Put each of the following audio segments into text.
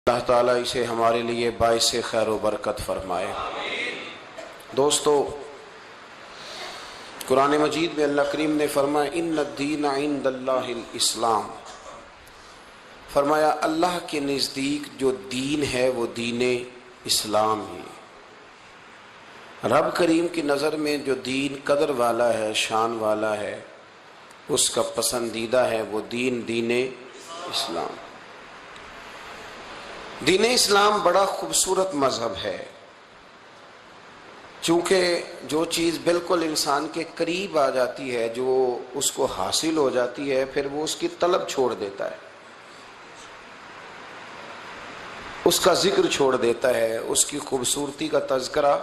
اللہ تعالیٰ اسے ہمارے لیے باعث خیر و برکت فرمائے۔ دوستو، قرآن مجید میں اللہ کریم نے فرمایا ان الدین عند اللہ الاسلام، فرمایا اللہ کے نزدیک جو دین ہے وہ دین اسلام ہی۔ رب کریم کی نظر میں جو دین قدر والا ہے، شان والا ہے، اس کا پسندیدہ ہے وہ دین اسلام۔ دین اسلام بڑا خوبصورت مذہب ہے، چونکہ جو چیز بالکل انسان کے قریب آ جاتی ہے، جو اس کو حاصل ہو جاتی ہے، پھر وہ اس کی طلب چھوڑ دیتا ہے، اس کا ذکر چھوڑ دیتا ہے، اس کی خوبصورتی کا تذکرہ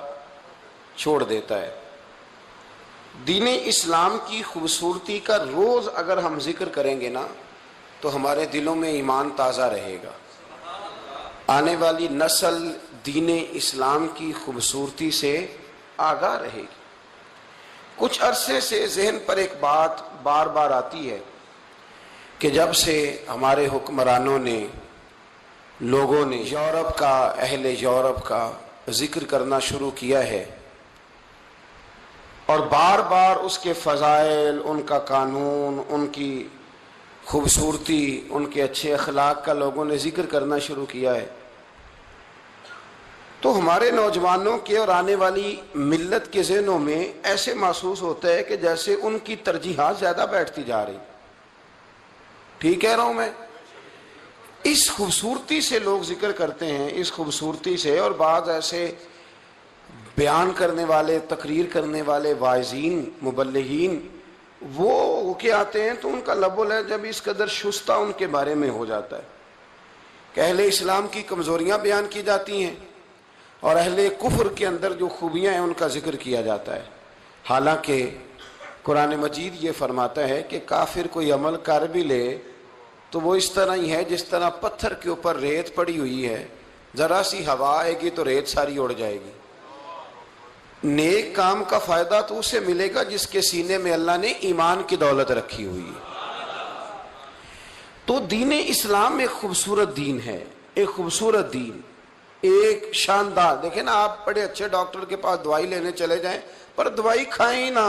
چھوڑ دیتا ہے۔ دین اسلام کی خوبصورتی کا روز اگر ہم ذکر کریں گے نا تو ہمارے دلوں میں ایمان تازہ رہے گا، آنے والی نسل دین اسلام کی خوبصورتی سے آگاہ رہے گی۔ کچھ عرصے سے ذہن پر ایک بات بار بار آتی ہے کہ جب سے ہمارے حکمرانوں نے، لوگوں نے یورپ کا، اہل یورپ کا ذکر کرنا شروع کیا ہے اور بار بار اس کے فضائل، ان کا قانون، ان کی خوبصورتی، ان کے اچھے اخلاق کا لوگوں نے ذکر کرنا شروع کیا ہے، تو ہمارے نوجوانوں کے اور آنے والی ملت کے ذہنوں میں ایسے محسوس ہوتا ہے کہ جیسے ان کی ترجیحات زیادہ بیٹھتی جا رہی۔ ٹھیک کہہ رہا ہوں میں؟ اس خوبصورتی سے لوگ ذکر کرتے ہیں، اس خوبصورتی سے، اور بعض ایسے بیان کرنے والے، تقریر کرنے والے واعظین، مبلغین، وہ ہو کے آتے ہیں تو ان کا لب و لہجہ اس قدر شستہ ان کے بارے میں ہو جاتا ہے کہ اہل اسلام کی کمزوریاں بیان کی جاتی ہیں اور اہل کفر کے اندر جو خوبیاں ہیں ان کا ذکر کیا جاتا ہے۔ حالانکہ قرآن مجید یہ فرماتا ہے کہ کافر کوئی عمل کر بھی لے تو وہ اس طرح ہی ہے جس طرح پتھر کے اوپر ریت پڑی ہوئی ہے، ذرا سی ہوا آئے گی تو ریت ساری اڑ جائے گی۔ نیک کام کا فائدہ تو اسے ملے گا جس کے سینے میں اللہ نے ایمان کی دولت رکھی ہوئی ہے۔ تو دین اسلام ایک خوبصورت دین ہے، ایک خوبصورت دین، ایک شاندار۔ دیکھیں نا، آپ بڑے اچھے ڈاکٹر کے پاس دوائی لینے چلے جائیں پر دوائی کھائیں ہی نہ،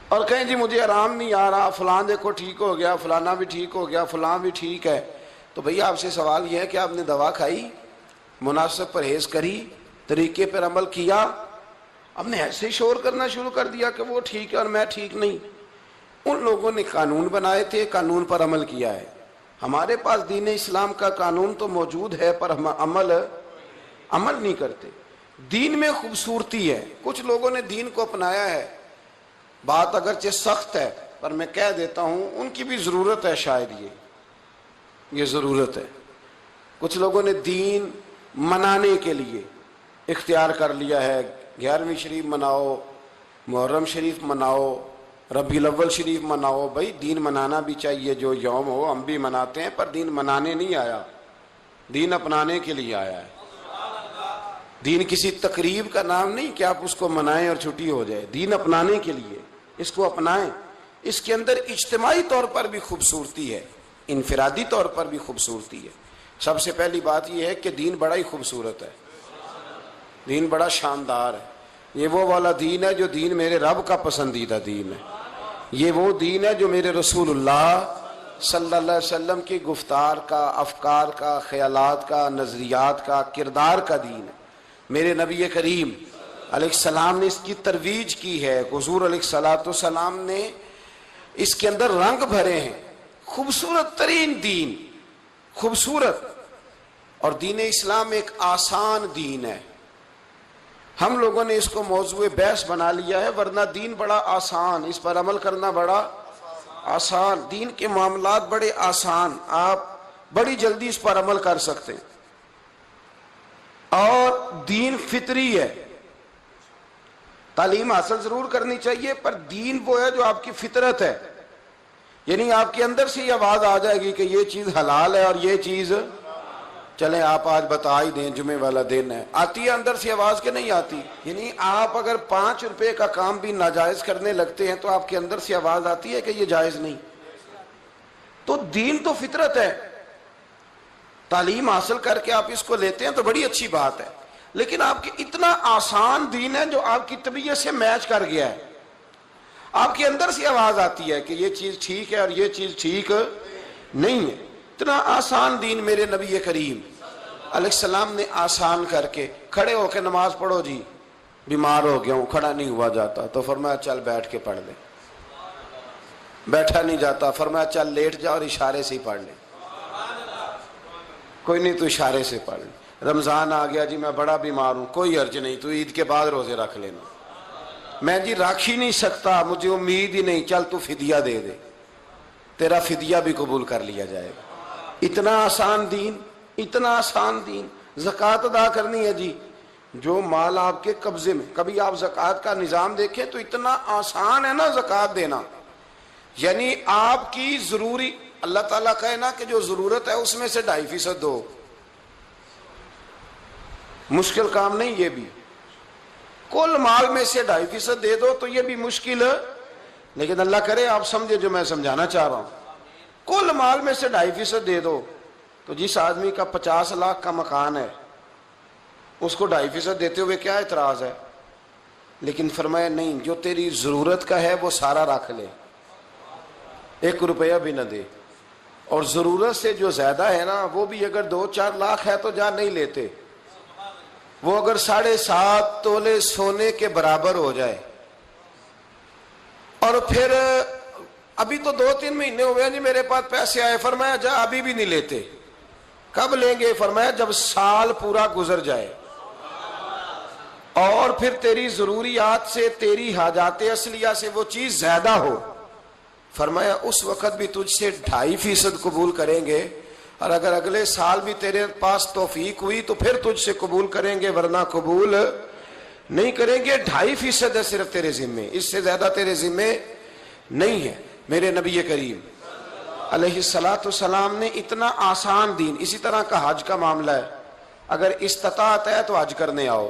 اور کہیں جی مجھے آرام نہیں آ رہا، فلاں دیکھو ٹھیک ہو گیا، فلانا بھی ٹھیک ہو گیا، فلاں بھی ٹھیک ہے، تو بھئی آپ سے سوال یہ ہے کہ آپ نے دوا کھائی، مناسب پرہیز کری، طریقے پر عمل کیا؟ ہم نے ایسے شور کرنا شروع کر دیا کہ وہ ٹھیک ہے اور میں ٹھیک نہیں۔ ان لوگوں نے قانون بنائے تھے، قانون پر عمل کیا ہے۔ ہمارے پاس دین اسلام کا قانون تو موجود ہے پر ہم عمل نہیں کرتے۔ دین میں خوبصورتی ہے، کچھ لوگوں نے دین کو اپنایا ہے، بات اگرچہ سخت ہے پر میں کہہ دیتا ہوں ان کی بھی ضرورت ہے، شاید یہ ضرورت ہے۔ کچھ لوگوں نے دین منانے کے لیے اختیار کر لیا ہے، 11ویں شریف مناؤ، محرم شریف مناؤ، ربیع الاول شریف مناؤ۔ بھائی دین منانا بھی چاہیے، جو یوم ہو ہم بھی مناتے ہیں، پر دین منانے نہیں آیا، دین اپنانے کے لیے آیا ہے۔ دین کسی تقریب کا نام نہیں کہ آپ اس کو منائیں اور چھٹی ہو جائے، دین اپنانے کے لیے اس کو اپنائیں۔ اس کے اندر اجتماعی طور پر بھی خوبصورتی ہے، انفرادی طور پر بھی خوبصورتی ہے۔ سب سے پہلی بات یہ ہے کہ دین بڑا ہی خوبصورت ہے، دین بڑا شاندار ہے۔ یہ وہ والا دین ہے جو دین میرے رب کا پسندیدہ دین ہے، یہ وہ دین ہے جو میرے رسول اللہ صلی اللہ علیہ وسلم کی گفتار کا، افکار کا، خیالات کا، نظریات کا، کردار کا دین ہے۔ میرے نبی کریم علیہ السلام نے اس کی ترویج کی ہے، حضور علیہ السلام نے اس کے اندر رنگ بھرے ہیں۔ خوبصورت ترین دین، خوبصورت۔ اور دین اسلام ایک آسان دین ہے، ہم لوگوں نے اس کو موضوع بحث بنا لیا ہے، ورنہ دین بڑا آسان، اس پر عمل کرنا بڑا آسان، دین کے معاملات بڑے آسان، آپ بڑی جلدی اس پر عمل کر سکتے ہیں۔ اور دین فطری ہے، تعلیم حاصل ضرور کرنی چاہیے پر دین وہ ہے جو آپ کی فطرت ہے، یعنی آپ کے اندر سے یہ آواز آ جائے گی کہ یہ چیز حلال ہے اور یہ چیز، چلیں آپ آج بتا ہی دیں، جمعے والا دن ہے، آتی ہے اندر سے آواز کہ نہیں آتی؟ یعنی آپ اگر 5 روپے کا کام بھی ناجائز کرنے لگتے ہیں تو آپ کے اندر سے آواز آتی ہے کہ یہ جائز نہیں۔ تو دین تو فطرت ہے، تعلیم حاصل کر کے آپ اس کو لیتے ہیں تو بڑی اچھی بات ہے، لیکن آپ کی اتنا آسان دین ہے جو آپ کی طبیعت سے میچ کر گیا ہے، آپ کے اندر سے آواز آتی ہے کہ یہ چیز ٹھیک ہے اور یہ چیز ٹھیک نہیں ہے۔ اتنا آسان دین میرے نبی کریم علیہ السلام نے آسان کر کے، کھڑے ہو کے نماز پڑھو جی، بیمار ہو گیا ہوں کھڑا نہیں ہوا جاتا، تو فرمایا چل بیٹھ کے پڑھ لے، بیٹھا نہیں جاتا، فرمایا چل لیٹ جا اور اشارے سے ہی پڑھ لے، کوئی نہیں تو اشارے سے پڑھ لے۔ رمضان آ گیا جی میں بڑا بیمار ہوں، کوئی حرج نہیں، تو عید کے بعد روزے رکھ لینا، میں جی رکھ ہی نہیں سکتا، مجھے امید ہی نہیں، چل تو فدیہ دے دے، تیرا فدیہ بھی قبول کر لیا جائے گا۔ اتنا آسان دین، اتنا آسان دین۔ زکوٰۃ ادا کرنی ہے جی، جو مال آپ کے قبضے میں، کبھی آپ زکوٰۃ کا نظام دیکھیں تو اتنا آسان ہے نا زکوٰۃ دینا، یعنی آپ کی ضروری، اللہ تعالیٰ کہے نا کہ جو ضرورت ہے اس میں سے 2.5% دو، مشکل کام نہیں یہ بھی، کل مال میں سے 2.5% دے دو تو یہ بھی مشکل ہے، لیکن اللہ کرے آپ سمجھے جو میں سمجھانا چاہ رہا ہوں، کل مال میں سے 2.5% دے دو، تو جس آدمی کا 50 لاکھ کا مکان ہے اس کو 2.5% دیتے ہوئے کیا اعتراض ہے؟ لیکن فرمایا نہیں، جو تیری ضرورت کا ہے وہ سارا رکھ لے، 1 روپیہ بھی نہ دے، اور ضرورت سے جو زیادہ ہے نا وہ بھی اگر 2-4 لاکھ ہے تو جا نہیں لیتے، وہ اگر 7.5 تولے سونے کے برابر ہو جائے، اور پھر ابھی تو 2-3 مہینے ہوئے جی میرے پاس پیسے آئے، فرمایا جا ابھی بھی نہیں لیتے، کب لیں گے؟ فرمایا جب سال پورا گزر جائے اور پھر تیری ضروریات سے، تیری حاجات اصلیہ سے وہ چیز زیادہ ہو، فرمایا اس وقت بھی تجھ سے 2.5% قبول کریں گے، اور اگر اگلے سال بھی تیرے پاس توفیق ہوئی تو پھر تجھ سے قبول کریں گے، ورنہ قبول نہیں کریں گے۔ 2.5% ہے صرف تیرے ذمے، اس سے زیادہ تیرے ذمے نہیں ہے۔ میرے نبی کریم علیہ السلام نے اتنا آسان دین، اسی طرح کا حج کا معاملہ ہے، اگر استطاعت ہے تو حج کرنے آؤ،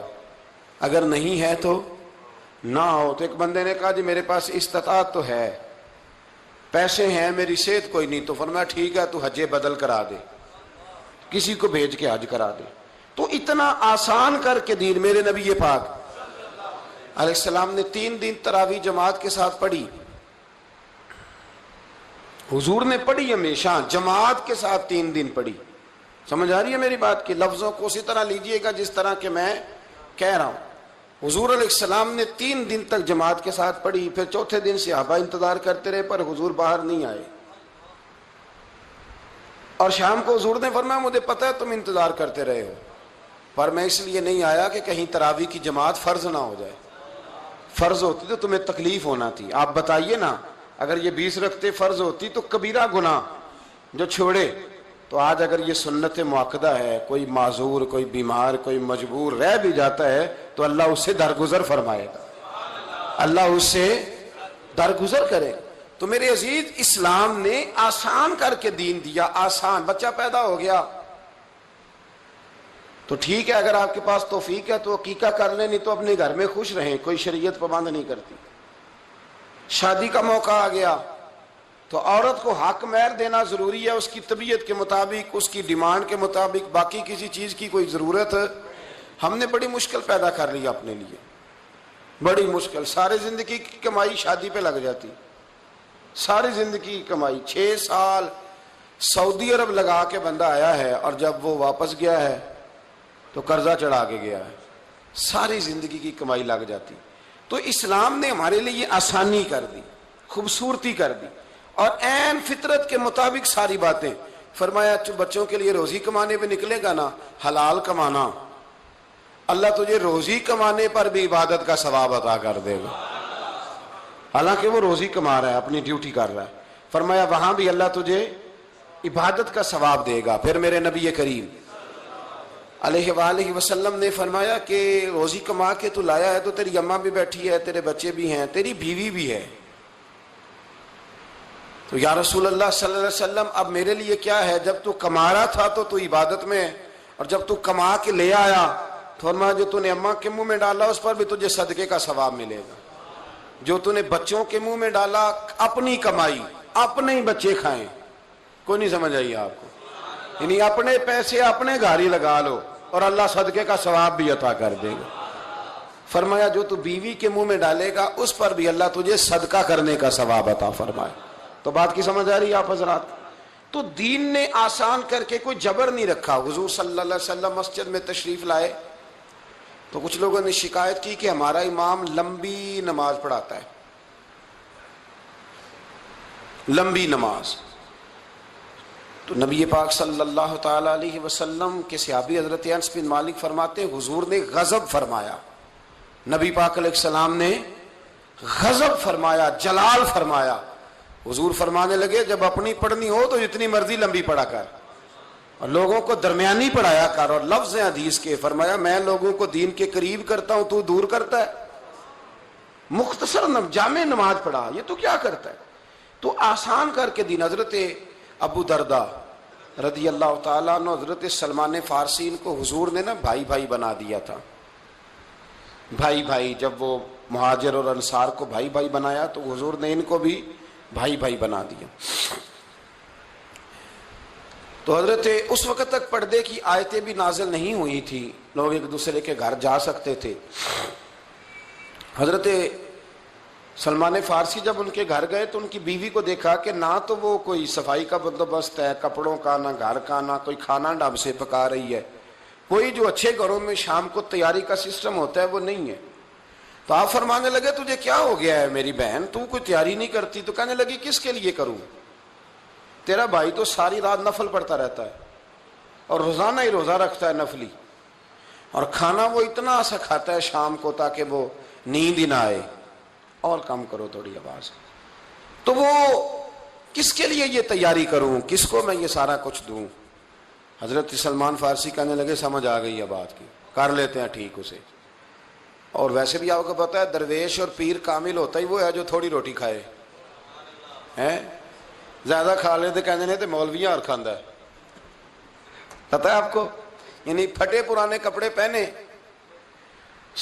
اگر نہیں ہے تو نہ آؤ۔ تو ایک بندے نے کہا جی میرے پاس استطاعت تو ہے، پیسے ہیں، میری صحت کوئی نہیں، تو فرمایا ٹھیک ہے تو حج بدل کرا دے، کسی کو بھیج کے حج کرا دے۔ تو اتنا آسان کر کے دین میرے نبی پاک علیہ السلام نے 3 دن تراویح جماعت کے ساتھ پڑھی، حضور نے پڑھی ہمیشہ جماعت کے ساتھ 3 دن پڑھی۔ سمجھ آ رہی ہے میری بات کی؟ لفظوں کو اسی طرح لیجئے گا جس طرح کہ میں کہہ رہا ہوں۔ حضور علیہ السلام نے 3 دن تک جماعت کے ساتھ پڑھی، پھر چوتھے دن صحابہ انتظار کرتے رہے پر حضور باہر نہیں آئے، اور شام کو حضور نے فرمایا مجھے پتہ ہے تم انتظار کرتے رہے ہو، پر میں اس لیے نہیں آیا کہ کہیں تراویح کی جماعت فرض نہ ہو جائے، فرض ہوتی تو تمہیں تکلیف ہونا تھی، آپ بتائیے نا، اگر یہ 20 رکعتیں فرض ہوتی تو کبیرہ گناہ جو چھوڑے، تو آج اگر یہ سنت مؤکدہ ہے، کوئی معذور، کوئی بیمار، کوئی مجبور رہ بھی جاتا ہے تو اللہ اس سے درگزر فرمائے گا، اللہ اس سے درگزر کرے۔ تو میرے عزیز، اسلام نے آسان کر کے دین دیا، آسان۔ بچہ پیدا ہو گیا تو ٹھیک ہے، اگر آپ کے پاس توفیق ہے تو عقیقہ کر لیں، نہیں تو اپنے گھر میں خوش رہیں، کوئی شریعت پابند نہیں کرتی۔ شادی کا موقع آ گیا تو عورت کو حق مہر دینا ضروری ہے، اس کی طبیعت کے مطابق، اس کی ڈیمانڈ کے مطابق، باقی کسی چیز کی کوئی ضرورت ہم نے بڑی مشکل پیدا کر لی اپنے لیے، بڑی مشکل۔ ساری زندگی کی کمائی شادی پہ لگ جاتی، ساری زندگی کی کمائی۔ 6 سال سعودی عرب لگا کے بندہ آیا ہے، اور جب وہ واپس گیا ہے تو قرضہ چڑھا کے گیا ہے، ساری زندگی کی کمائی لگ جاتی۔ تو اسلام نے ہمارے لیے آسانی کر دی، خوبصورتی کر دی، اور عین فطرت کے مطابق ساری باتیں۔ فرمایا بچوں کے لیے روزی کمانے پہ نکلے گا نا، حلال کمانا، اللہ تجھے روزی کمانے پر بھی عبادت کا ثواب عطا کر دے گا، حالانکہ وہ روزی کما رہا ہے، اپنی ڈیوٹی کر رہا ہے۔ فرمایا وہاں بھی اللہ تجھے عبادت کا ثواب دے گا۔ پھر میرے نبی کریم علیہ وآلہ وسلم نے فرمایا کہ روزی کما کے تو لایا ہے تو تیری اماں بھی بیٹھی ہے، تیرے بچے بھی ہیں، تیری بیوی بھی ہے، تو یا رسول اللہ صلی اللہ علیہ وسلم اب میرے لیے کیا ہے؟ جب تو کما رہا تھا تو عبادت میں ہے، اور جب تو کما کے لے آیا تو فرمایا جو تو نے اماں کے منہ میں ڈالا اس پر بھی تجھے صدقے کا ثواب ملے گا، جو تو نے بچوں کے منہ میں ڈالا، اپنی کمائی، اپنے ہی بچے کھائیں۔ کوئی نہیں سمجھ آئی آپ کو؟ یعنی اپنے پیسے اپنے گھر ہی لگا لو اور اللہ صدقے کا ثواب بھی عطا کر دے گا. فرمایا جو تو بیوی کے منہ میں ڈالے گا اس پر بھی اللہ تجھے صدقہ کرنے کا ثواب عطا فرمائے. تو بات کی سمجھ آ رہی ہے آپ حضرات؟ تو دین نے آسان کر کے کوئی جبر نہیں رکھا. حضور صلی اللہ علیہ وسلم مسجد میں تشریف لائے تو کچھ لوگوں نے شکایت کی کہ ہمارا امام لمبی نماز پڑھاتا ہے، لمبی نماز. تو نبی پاک صلی اللہ تعالی علیہ وسلم کے صحابی حضرت انس بن مالک فرماتے ہیں حضور نے غضب فرمایا. نبی پاک علیہ السلام نے غضب فرمایا، جلال فرمایا. حضور فرمانے لگے جب اپنی پڑھنی ہو تو جتنی مرضی لمبی پڑھا کر اور لوگوں کو درمیانی پڑھایا کر. اور لفظ حدیث کے فرمایا میں لوگوں کو دین کے قریب کرتا ہوں تو دور کرتا ہے. مختصر جامع نماز پڑھا، یہ تو کیا کرتا ہے؟ تو آسان کر کے دین. حضرت ابو دردہ رضی اللہ تعالیٰ عنہ حضرت سلمان فارسی ان کو حضور نے نا بھائی بھائی بنا دیا تھا. بھائی بھائی جب وہ مہاجر اور انصار کو بھائی بھائی بنایا تو حضور نے ان کو بھی بھائی بھائی بنا دیا. تو حضرت اس وقت تک پردے کی آیتیں بھی نازل نہیں ہوئی تھی، لوگ ایک دوسرے کے گھر جا سکتے تھے. حضرت سلمان فارسی جب ان کے گھر گئے تو ان کی بیوی کو دیکھا کہ نہ تو وہ کوئی صفائی کا بندوبست ہے کپڑوں کا، نہ گھر کا، نہ کوئی کھانا ڈھنگ سے پکا رہی ہے. کوئی جو اچھے گھروں میں شام کو تیاری کا سسٹم ہوتا ہے وہ نہیں ہے. تو آپ فرمانے لگے تجھے کیا ہو گیا ہے میری بہن، تو کوئی تیاری نہیں کرتی؟ تو کہنے لگی کس کے لیے کروں، تیرا بھائی تو ساری رات نفل پڑھتا رہتا ہے اور روزانہ ہی روزہ رکھتا ہے نفلی، اور کھانا وہ اتنا سا کھاتا ہے شام کو تاکہ وہ نیند ہی نہ آئے. اور کم کرو تھوڑی آواز. تو وہ کس کے لیے یہ تیاری کروں، کس کو میں یہ سارا کچھ دوں؟ حضرت سلمان فارسی کہنے لگے سمجھ آ گئی ہے بات کی، کر لیتے ہیں ٹھیک اسے. اور ویسے بھی آپ کو پتا ہے درویش اور پیر کامل ہوتا ہی وہ ہے جو تھوڑی روٹی کھائے ہیں. زیادہ کھا لے تو کہنے تو مولویاں اور کھاندہ ہے. پتا ہے آپ کو؟ یعنی پھٹے پرانے کپڑے پہنے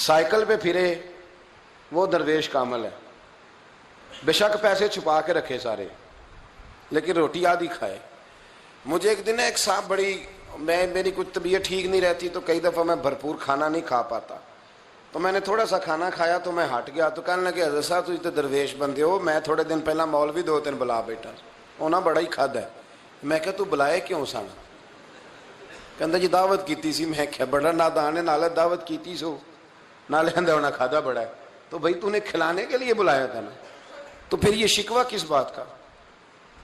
سائیکل پہ پھرے وہ درویش کامل ہے. بے شک پیسے چھپا کے رکھے سارے لیکن روٹی آدھی کھائے. مجھے ایک دن ایک صاحب میری کچھ طبیعت ٹھیک نہیں رہتی تو کئی دفعہ میں بھرپور کھانا نہیں کھا پاتا، تو میں نے تھوڑا سا کھانا کھایا تو میں ہٹ گیا. تو کہنے لگے حضرت صاحب تجھے تو درویش بندے ہو، میں تھوڑے دن پہلا مولوی 2-3 بلا بیٹھا انہاں بڑا ہی کھادا ہے. میں کہا تو بلائے کیوں سن؟ کہندا جی دعوت کیتی سی. میں کہا بڑا نادان ہے، نالے دعوت کیتی سو نالے اندر انہاں کھادا بڑا ہے. تو بھائی تو نے کھلانے کے لیے بلایا تھا نا، تو پھر یہ شکوہ کس بات کا؟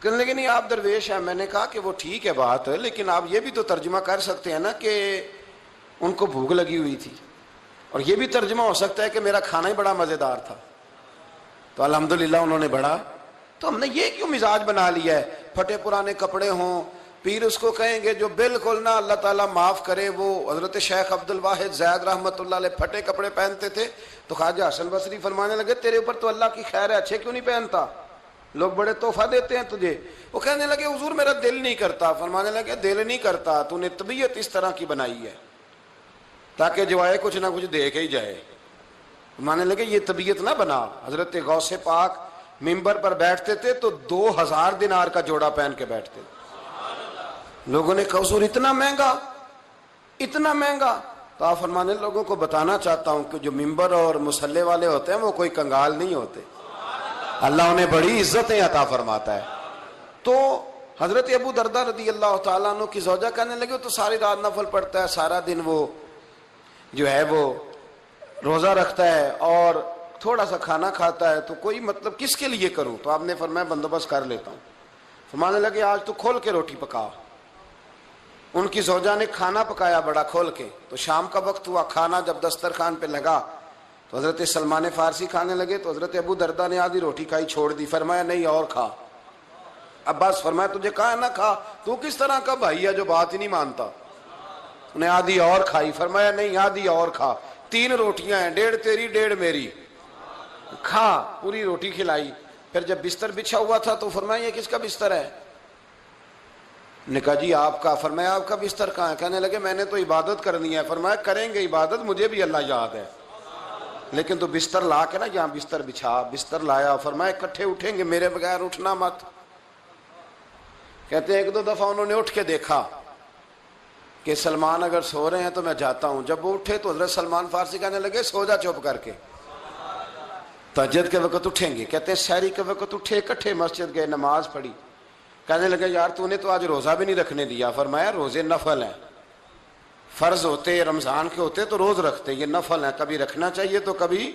کہنے لگے نہیں آپ درویش ہیں. میں نے کہا کہ وہ ٹھیک ہے بات ہے لیکن آپ یہ بھی تو ترجمہ کر سکتے ہیں نا کہ ان کو بھوک لگی ہوئی تھی، اور یہ بھی ترجمہ ہو سکتا ہے کہ میرا کھانا ہی بڑا مزیدار تھا. تو الحمدللہ انہوں نے بڑھا. تو ہم نے یہ کیوں مزاج بنا لیا ہے پھٹے پرانے کپڑے ہوں؟ پیر اس کو کہیں گے جو بالکل نہ اللہ تعالیٰ معاف کرے. وہ حضرت شیخ عبد الواحد زید رحمۃ اللہ علیہ پھٹے کپڑے پہنتے تھے تو خواجہ حسن بصری فرمانے لگے تیرے اوپر تو اللہ کی خیر ہے، اچھے کیوں نہیں پہنتا، لوگ بڑے تحفہ دیتے ہیں تجھے. وہ کہنے لگے حضور میرا دل نہیں کرتا. فرمانے لگے دل نہیں کرتا، تو نے طبیعت اس طرح کی بنائی ہے تاکہ جو آئے کچھ نہ کچھ دیکھ ہی جائے. فرمانے لگے یہ طبیعت نہ بنا. حضرت غوث پاک ممبر پر بیٹھتے تھے تو 2000 دینار کا جوڑا پہن کے بیٹھتے. لوگوں نے کہا حضور اتنا مہنگا، اتنا مہنگا؟ تو آپ فرمانے لوگوں کو بتانا چاہتا ہوں کہ جو ممبر اور مصلے والے ہوتے ہیں وہ کوئی کنگال نہیں ہوتے، اللہ انہیں بڑی عزتیں عطا فرماتا ہے. تو حضرت ابو دردہ رضی اللہ تعالیٰ عنہ کی زوجہ کہنے لگے تو ساری رات نفل پڑھتا ہے، سارا دن وہ جو ہے وہ روزہ رکھتا ہے اور تھوڑا سا کھانا کھاتا ہے، تو کوئی مطلب کس کے لیے کروں؟ تو آپ نے فرمایا بندوبست کر لیتا ہوں. فرمانے لگے آج تو کھول کے روٹی پکا. ان کی زوجہ نے کھانا پکایا بڑا کھول کے. تو شام کا وقت ہوا، کھانا جب دسترخوان پہ لگا تو حضرت سلمان فارسی کھانے لگے تو حضرت ابو دردہ نے آدھی روٹی کھائی چھوڑ دی. فرمایا نہیں اور کھا. عباس فرمایا تجھے کہا نہ کھا، تو کس طرح کا بھائی ہے جو بات ہی نہیں مانتا؟ انہیں آدھی اور کھائی. فرمایا نہیں آدھی اور کھا، 3 روٹیاں ہیں، 1.5 تیری 1.5 میری، کھا. پوری روٹی کھلائی. پھر جب بستر بچھا ہوا تھا تو فرمایا یہ کس کا بستر ہے؟ نے کہا جی آپ کا. فرمایا آپ کا بستر کہاں ہے؟ کہنے لگے میں نے تو عبادت کرنی ہے. فرمایا کریں گے عبادت، مجھے بھی اللہ یاد ہے، لیکن تو بستر لا کے نا یہاں بستر بچھا. بستر لایا. فرمایا اکٹھے اٹھیں گے، میرے بغیر اٹھنا مت. کہتے ہیں 1-2 دفعہ انہوں نے اٹھ کے دیکھا کہ سلمان اگر سو رہے ہیں تو میں جاتا ہوں. جب وہ اٹھے تو حضرت سلمان فارسی کہنے لگے سو جا چپ کر کے. تہجد کے وقت اٹھیں گے, کہتے ہیں سحری کے وقت اٹھے, اکٹھے مسجد گئے, نماز پڑھی. کہنے لگے یار تو نے تو آج روزہ بھی نہیں رکھنے دیا. فرمایا روزے نفل ہیں, فرض ہوتے رمضان کے ہوتے تو روز رکھتے, یہ نفل ہیں, کبھی رکھنا چاہیے تو کبھی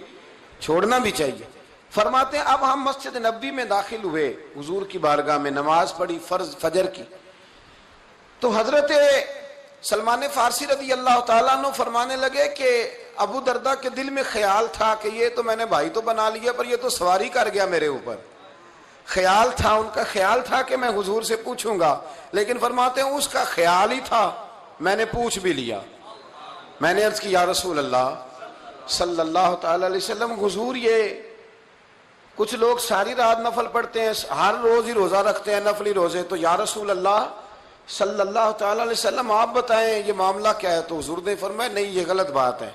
چھوڑنا بھی چاہیے. فرماتے ہیں اب ہم مسجد نبوی میں داخل ہوئے, حضور کی بارگاہ میں نماز پڑھی فرض فجر کی. تو حضرت سلمان فارسی رضی اللہ تعالیٰ عنہ فرمانے لگے کہ ابو دردہ کے دل میں خیال تھا کہ یہ تو میں نے بھائی تو بنا لیا پر یہ تو سواری کر گیا میرے اوپر. خیال تھا, ان کا خیال تھا کہ میں حضور سے پوچھوں گا, لیکن فرماتے ہیں اس کا خیال ہی تھا, میں نے پوچھ بھی لیا. میں نے عرض کی یا رسول اللہ صلی اللہ تعالی علیہ وسلم, حضور یہ کچھ لوگ ساری رات نفل پڑھتے ہیں, ہر روز ہی روزہ رکھتے ہیں نفلی روزے, تو یا رسول اللہ صلی اللہ تعالی علیہ وسلم آپ بتائیں یہ معاملہ کیا ہے. تو حضور نے فرمایا نہیں یہ غلط بات ہے,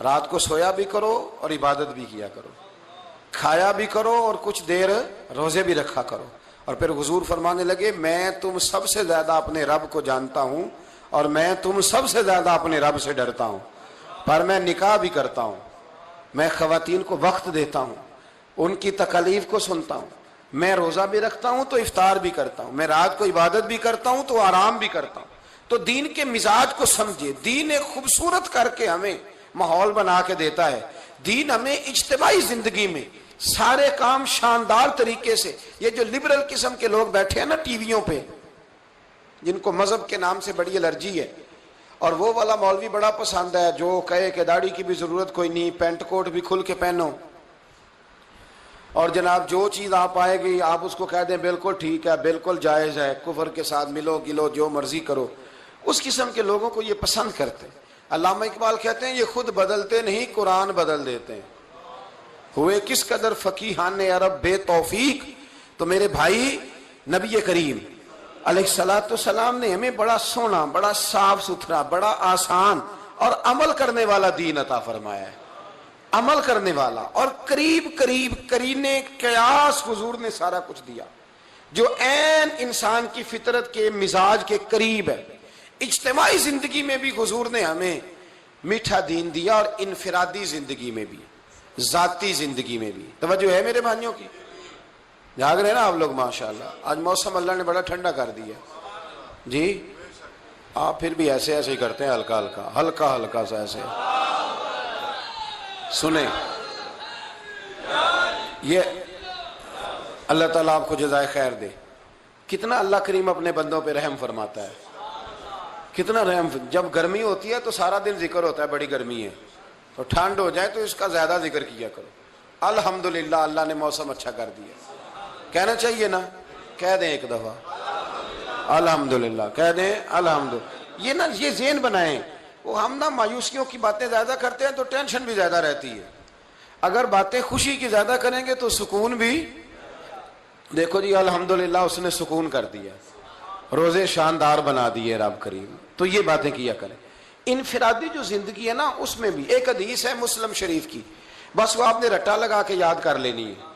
رات کو سویا بھی کرو اور عبادت بھی کیا کرو, کھایا بھی کرو اور کچھ دیر روزے بھی رکھا کرو. اور پھر حضور فرمانے لگے میں تم سب سے زیادہ اپنے رب کو جانتا ہوں اور میں تم سب سے زیادہ اپنے رب سے ڈرتا ہوں, پر میں نکاح بھی کرتا ہوں, میں خواتین کو وقت دیتا ہوں, ان کی تکالیف کو سنتا ہوں, میں روزہ بھی رکھتا ہوں تو افطار بھی کرتا ہوں, میں رات کو عبادت بھی کرتا ہوں تو آرام بھی کرتا ہوں. تو دین کے مزاج کو سمجھے, دین ایک خوبصورت کر کے ہمیں ماحول بنا کے دیتا ہے. دین ہمیں اجتماعی زندگی میں سارے کام شاندار طریقے سے, یہ جو لبرل قسم کے لوگ بیٹھے ہیں نا ٹی ویوں پہ, جن کو مذہب کے نام سے بڑی الرجی ہے, اور وہ والا مولوی بڑا پسند ہے جو کہے کہ داڑھی کی بھی ضرورت کوئی نہیں, پینٹ کوٹ بھی کھل کے پہنو, اور جناب جو چیز آپ آئے گی آپ اس کو کہہ دیں بالکل ٹھیک ہے, بالکل جائز ہے, کفر کے ساتھ ملو گلو جو مرضی کرو. اس قسم کے لوگوں کو یہ پسند کرتے ہیں. علامہ اقبال کہتے ہیں یہ خود بدلتے نہیں قرآن بدل دیتے ہیں. ہوئے کس قدر فقیہان عرب بے توفیق. تو میرے بھائی نبی کریم علیہ الصلوۃ والسلام نے ہمیں بڑا سونا, بڑا صاف ستھرا, بڑا آسان اور عمل کرنے والا دین عطا فرمایا ہے. عمل کرنے والا اور قریب قریب قرینے قیاس حضور نے سارا کچھ دیا جو عین انسان کی فطرت کے مزاج کے قریب ہے. اجتماعی زندگی میں بھی حضور نے ہمیں میٹھا دین دیا اور انفرادی زندگی میں بھی, ذاتی زندگی میں بھی. توجہ ہے میرے بھائیوں کی؟ جاگ رہے نا آپ لوگ ماشاءاللہ. آج موسم اللہ نے بڑا ٹھنڈا کر دیا جی. آپ پھر بھی ایسے ایسے ہی کرتے ہیں, ہلکا ہلکا ہلکا ہلکا سا ایسے. سنیں یہ اللہ تعالیٰ آپ کو جزائے خیر دے. کتنا اللہ کریم اپنے بندوں پہ رحم فرماتا ہے, کتنا رحم. جب گرمی ہوتی ہے تو سارا دن ذکر ہوتا ہے بڑی گرمی ہے, تو ٹھنڈ ہو جائے تو اس کا زیادہ ذکر کیا کرو. الحمدللہ اللہ نے موسم اچھا کر دیا. کہنا چاہیے نا, کہہ دیں ایک دفعہ الحمدللہ, کہہ دیں الحمدللہ. یہ نا یہ ذہن بنائیں. وہ ہم نا مایوسیوں کی باتیں زیادہ کرتے ہیں تو ٹینشن بھی زیادہ رہتی ہے. اگر باتیں خوشی کی زیادہ کریں گے تو سکون بھی. دیکھو جی الحمدللہ اس نے سکون کر دیا, روزے شاندار بنا دیے رب کریم. تو یہ باتیں کیا کریں. انفرادی جو زندگی ہے نا اس میں بھی ایک حدیث ہے مسلم شریف کی, بس وہ آپ نے رٹا لگا کے یاد کر لینی ہے.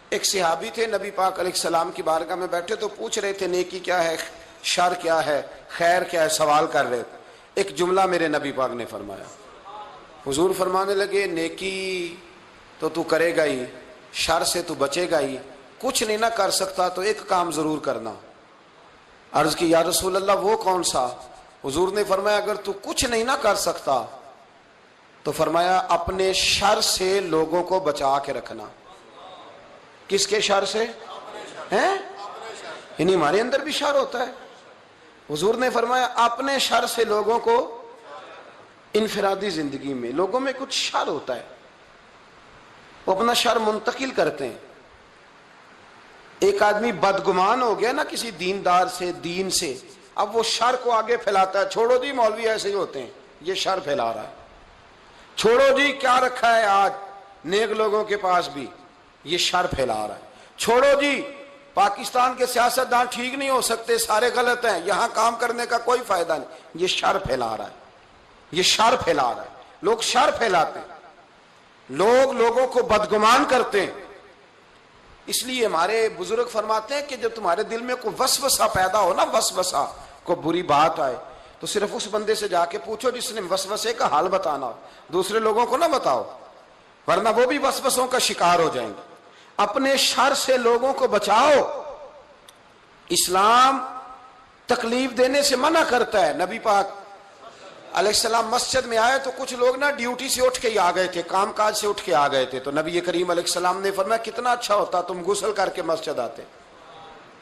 ایک صحابی تھے نبی پاک علیہ السلام کی بارگاہ میں بیٹھے تو پوچھ رہے تھے نیکی کیا ہے, شر کیا ہے, خیر کیا ہے, سوال کر رہے تھے. ایک جملہ میرے نبی پاک نے فرمایا. حضور فرمانے لگے نیکی تو تو کرے گا ہی, شر سے تو بچے گا ہی, کچھ نہیں نہ کر سکتا تو ایک کام ضرور کرنا. عرض کی یا رسول اللہ وہ کون سا؟ حضور نے فرمایا اگر تو کچھ نہیں نہ کر سکتا تو فرمایا اپنے شر سے لوگوں کو بچا کے رکھنا. کس کے شر سے ہیں؟ یعنی ہمارے اندر بھی شر ہوتا ہے. حضور نے فرمایا اپنے شر سے لوگوں کو, انفرادی زندگی میں لوگوں میں کچھ شر ہوتا ہے, وہ اپنا شر منتقل کرتے ہیں. ایک آدمی بدگمان ہو گیا نا کسی دیندار سے, دین سے, اب وہ شر کو آگے پھیلاتا ہے. چھوڑو جی مولوی ایسے ہی ہوتے ہیں, یہ شر پھیلا رہا ہے. چھوڑو جی کیا رکھا ہے آج نیک لوگوں کے پاس بھی, یہ شر پھیلا رہا ہے. چھوڑو جی پاکستان کے سیاستدان ٹھیک نہیں ہو سکتے, سارے غلط ہیں, یہاں کام کرنے کا کوئی فائدہ نہیں, یہ شر پھیلا رہا ہے. یہ شر پھیلا رہا ہے. لوگ شر پھیلاتے ہیں, لوگ لوگوں کو بدگمان کرتے ہیں. اس لیے ہمارے بزرگ فرماتے ہیں کہ جب تمہارے دل میں کوئی وسوسہ پیدا ہو نا, وسوسہ کو بری بات آئے, تو صرف اس بندے سے جا کے پوچھو جس نے وسوسے کا حال بتانا ہو، دوسرے لوگوں کو نہ بتاؤ، ورنہ وہ بھی وسوسوں کا شکار ہو جائیں گے۔ اپنے شر سے لوگوں کو بچاؤ۔ اسلام تکلیف دینے سے منع کرتا ہے۔ نبی پاک علیہ السلام مسجد میں آئے تو کچھ لوگ نا ڈیوٹی سے اٹھ کے ہی آ گئے تھے، کام کاج سے اٹھ کے آ گئے تھے، تو نبی کریم علیہ السلام نے فرمایا کتنا اچھا ہوتا تم غسل کر کے مسجد آتے،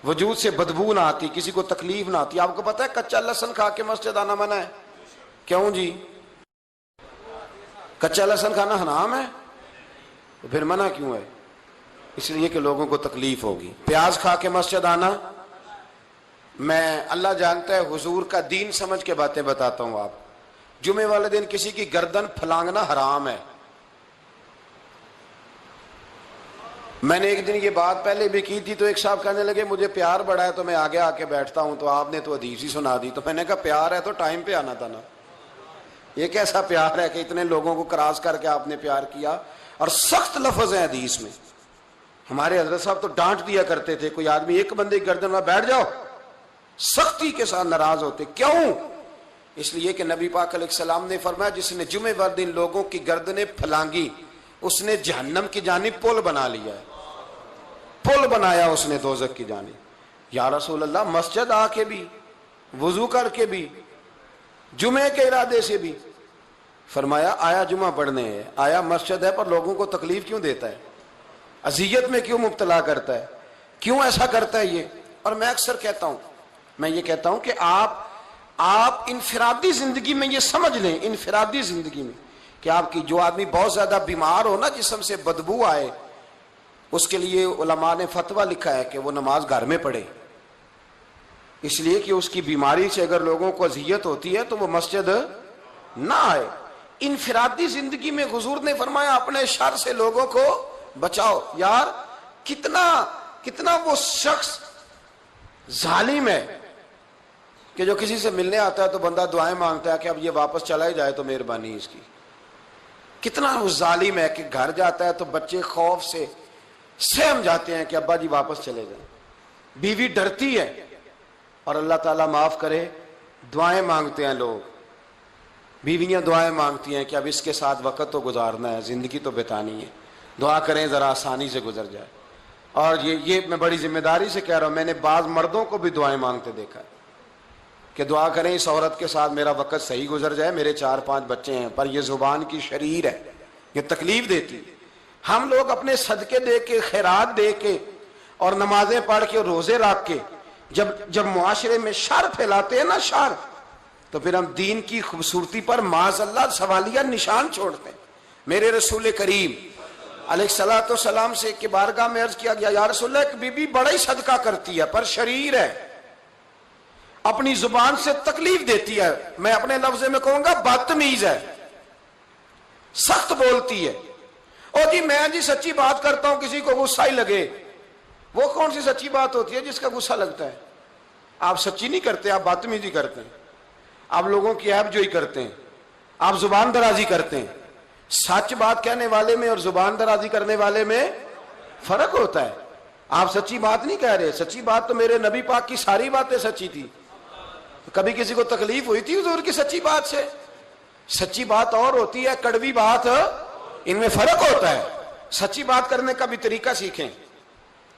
وجود سے بدبو نہ آتی، کسی کو تکلیف نہ آتی۔ آپ کو پتہ ہے کچا لہسن کھا کے مسجد آنا منع ہے؟ کیوں جی؟ کچا لہسن کھانا حرام ہے؟ تو پھر منع کیوں ہے؟ اس لیے کہ لوگوں کو تکلیف ہوگی۔ پیاز کھا کے مسجد آنا، میں اللہ جانتا ہے حضور کا دین سمجھ کے باتیں بتاتا ہوں۔ آپ جمعے والے دن کسی کی گردن پھلانگنا حرام ہے۔ میں نے ایک دن یہ بات پہلے بھی کی تھی تو ایک صاحب کہنے لگے مجھے پیار بڑا ہے تو میں آگے آ کے بیٹھتا ہوں، تو آپ نے تو حدیث ہی سنا دی۔ تو میں نے کہا پیار ہے تو ٹائم پہ آنا تھا نا، یہ کیسا پیار ہے کہ اتنے لوگوں کو کراس کر کے آپ نے پیار کیا؟ اور سخت لفظ ہیں حدیث میں۔ ہمارے حضرت صاحب تو ڈانٹ دیا کرتے تھے، کوئی آدمی ایک بندے کی گردن میں بیٹھ جاؤ سختی کے ساتھ ناراض ہوتے۔ کیوں؟ اس لیے کہ نبی پاک علیہ السلام نے فرمایا جس نے جمعے والے دن لوگوں کی گردنیں پھلانگی اس نے جہنم کی جانب پل بنا لیا ہے، پل بنایا اس نے دوزخ کی جانب۔ یا رسول اللہ مسجد آ کے بھی، وضو کر کے بھی، جمعے کے ارادے سے بھی؟ فرمایا آیا جمعہ پڑھنے ہے، آیا مسجد ہے، پر لوگوں کو تکلیف کیوں دیتا ہے، اذیت میں کیوں مبتلا کرتا ہے، کیوں ایسا کرتا ہے یہ؟ اور میں اکثر کہتا ہوں، میں یہ کہتا ہوں کہ آپ انفرادی زندگی میں یہ سمجھ لیں، انفرادی زندگی میں کہ آپ کی جو آدمی بہت زیادہ بیمار ہو نا، جسم سے بدبو آئے، اس کے لیے علماء نے فتویٰ لکھا ہے کہ وہ نماز گھر میں پڑھے، اس لیے کہ اس کی بیماری سے اگر لوگوں کو اذیت ہوتی ہے تو وہ مسجد نہ آئے۔ انفرادی زندگی میں حضور نے فرمایا اپنے شر سے لوگوں کو بچاؤ۔ یار کتنا وہ شخص ظالم ہے کہ جو کسی سے ملنے آتا ہے تو بندہ دعائیں مانگتا ہے کہ اب یہ واپس چلا ہی جائے تو مہربانی اس کی۔ کتنا وہ ظالم ہے کہ گھر جاتا ہے تو بچے خوف سے سہم جاتے ہیں کہ ابا جی واپس چلے جائیں، بیوی ڈرتی ہے، اور اللہ تعالیٰ معاف کرے دعائیں مانگتے ہیں لوگ، بیویاں دعائیں مانگتی ہیں کہ اب اس کے ساتھ وقت تو گزارنا ہے، زندگی تو بتانی ہے، دعا کریں ذرا آسانی سے گزر جائے۔ اور یہ میں بڑی ذمہ داری سے کہہ رہا ہوں، میں نے بعض مردوں کو بھی دعائیں مانگتے دیکھا ہے کہ دعا کریں اس عورت کے ساتھ میرا وقت صحیح گزر جائے، میرے 4-5 بچے ہیں، پر یہ زبان کی شریر ہے، یہ تکلیف دیتی۔ ہم لوگ اپنے صدقے دے کے، خیرات دے کے اور نمازیں پڑھ کے، روزے رکھ کے جب معاشرے میں شر پھیلاتے ہیں نا، شر، تو پھر ہم دین کی خوبصورتی پر معاذ اللہ سوالیہ نشان چھوڑتے ہیں۔ میرے رسول کریم علیہ الصلوۃ والسلام سے کہ بارگاہ میں عرض کیا گیا یا رسول اللہ ایک بی بی بڑا ہی صدقہ کرتی ہے پر شریر ہے، اپنی زبان سے تکلیف دیتی ہے، میں اپنے لفظ میں کہوں گا بدتمیز ہے، سخت بولتی ہے۔ اور جی میں جی سچی بات کرتا ہوں کسی کو غصہ ہی لگے، وہ کون سی سچی بات ہوتی ہے جس کا غصہ لگتا ہے؟ آپ سچی نہیں کرتے، آپ بدتمیزی کرتے ہیں، آپ لوگوں کی عیب جوئی کرتے ہیں، آپ زبان درازی کرتے ہیں۔ سچ بات کہنے والے میں اور زبان درازی کرنے والے میں فرق ہوتا ہے۔ آپ سچی بات نہیں کہہ رہے، سچی بات تو میرے نبی پاک کی ساری باتیں سچی تھی، کبھی کسی کو تکلیف ہوئی تھی حضور کی سچی بات سے؟ سچی بات اور ہوتی ہے، کڑوی بات، ان میں فرق ہوتا ہے۔ سچی بات کرنے کا بھی طریقہ سیکھیں،